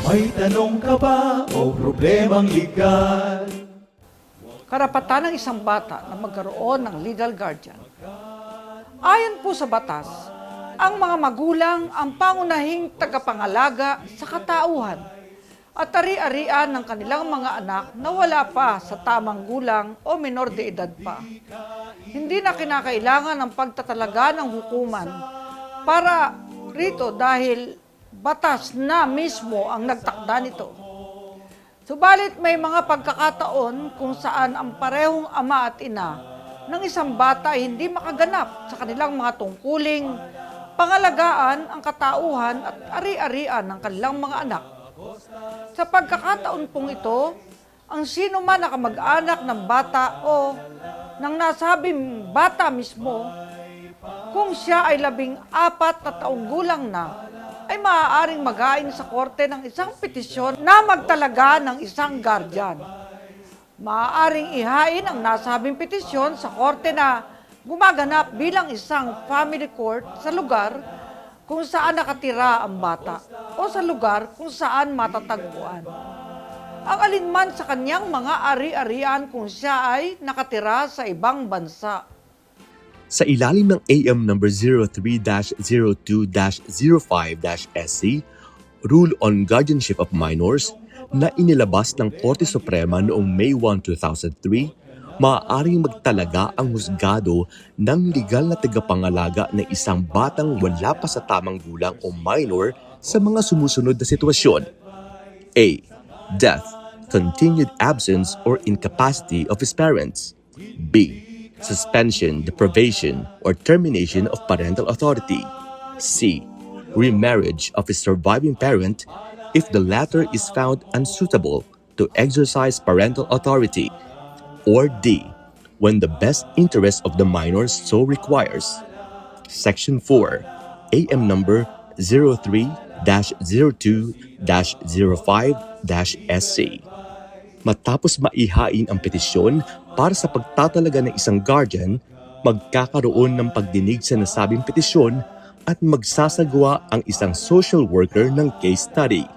May tanong ka ba o problemang legal? Karapatan ng isang bata na magkaroon ng legal guardian. Ayon po sa batas, ang mga magulang ang pangunahing tagapangalaga sa katauhan at ari-arian ng kanilang mga anak na wala pa sa tamang gulang o menor de edad pa. Hindi na kinakailangan ng pagtatalaga ng hukuman para rito dahil batas na mismo ang nagtakda nito. Subalit may mga pagkakataon kung saan ang parehong ama at ina ng isang bata ay hindi makaganap sa kanilang mga tungkuling pangalagaan ang katauhan at ari-arian ng kanilang mga anak. Sa pagkakataon pong ito, ang sino man na kamag-anak ng bata o ng nasabing bata mismo, kung siya ay 14 na taong gulang na, ay maaaring mag-hain sa korte ng isang petisyon na magtalaga ng isang guardian. Maaaring ihain ang nasabing petisyon sa korte na gumaganap bilang isang family court sa lugar kung saan nakatira ang bata o sa lugar kung saan matatagpuan. Ang alinman sa kanyang mga ari-arian kung siya ay nakatira sa ibang bansa. Sa ilalim ng AM number 03-02-05-SC, Rule on Guardianship of Minors, na inilabas ng Korte Suprema noong May 1, 2003, maaaring magtalaga ang husgado ng legal na tagapangalaga ng isang batang wala pa sa tamang gulang o minor sa mga sumusunod na sitwasyon. A. Death, continued absence or incapacity of his parents. B. Suspension, deprivation, or termination of parental authority. C. Remarriage of his surviving parent if the latter is found unsuitable to exercise parental authority. Or D. When the best interest of the minor so requires. Section 4, AM number 03-02-05-SC. Matapos maihain ang petisyon para sa pagtatalaga ng isang guardian, magkakaroon ng pagdinig sa nasabing petisyon at magsasagawa ang isang social worker ng case study.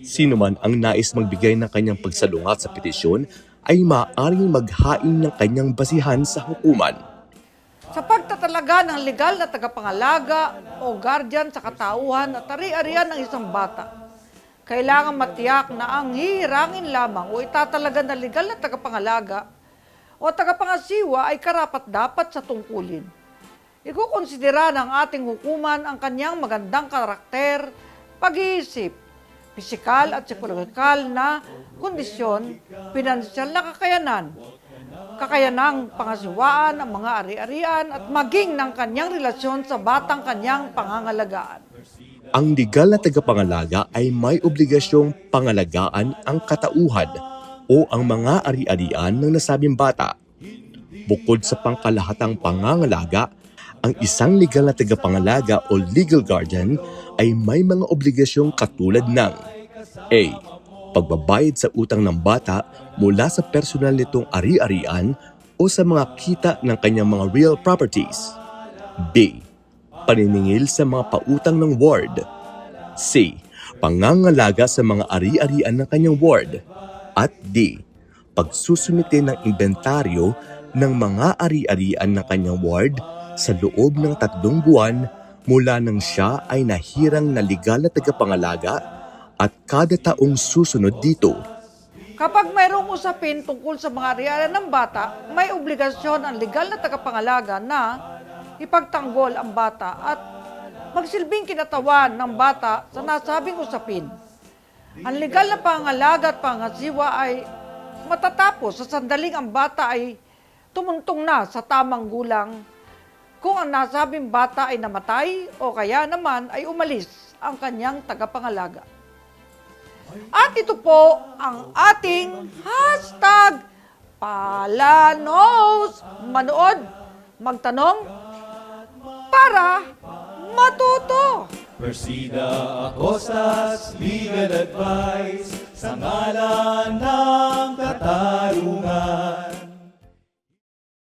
Sino man ang nais magbigay ng kanyang pagsalungat sa petisyon ay maaaring maghain ng kanyang basihan sa hukuman. Sa pagtatalaga ng legal na tagapangalaga o guardian sa katauhan at ari-arian ng isang bata, kailangan matiyak na ang hihirangin lamang o itatalaga na legal na tagapangalaga o tagapangasiwa ay karapat-dapat sa tungkulin. Ikukonsidera ng ating hukuman ang kanyang magandang karakter, pag-iisip, pisikal at psikologikal na kondisyon, pinansyal na kakayanang pangasiwaan ng mga ari-arian at maging ng kanyang relasyon sa batang kanyang pangangalagaan. Ang legal na tagapangalaga ay may obligasyong pangalagaan ang katauhan o ang mga ari-arian ng nasabing bata. Bukod sa pangkalahatang pangangalaga, ang isang legal na tagapangalaga o legal guardian ay may mga obligasyong katulad ng A. Pagbabayad sa utang ng bata mula sa personal nitong ari-arian o sa mga kita ng kanyang mga real properties. B. Paniningil sa mga pautang ng ward. C. Pangangalaga sa mga ari-arian ng kanyang ward. At D. Pagsusumite ng inventaryo ng mga ari-arian ng kanyang ward sa loob ng 3 buwan mula nang siya ay nahirang na legal na tagapangalaga at kada taong susunod dito. Kapag mayroong usapin tungkol sa mga ari-arian ng bata, may obligasyon ang legal na tagapangalaga na ipagtanggol ang bata at magsilbing kinatawan ng bata sa nasabing usapin. Ang legal na pangalaga at pangasiwa ay matatapos sa sandaling ang bata ay tumuntong na sa tamang gulang kung ang nasabing bata ay namatay o kaya naman ay umalis ang kanyang tagapangalaga. At ito po ang ating hashtag Palanos. Manood, magtanong, para matuto. Persida Acostas Legal Advice sa ngalan ng katarungan.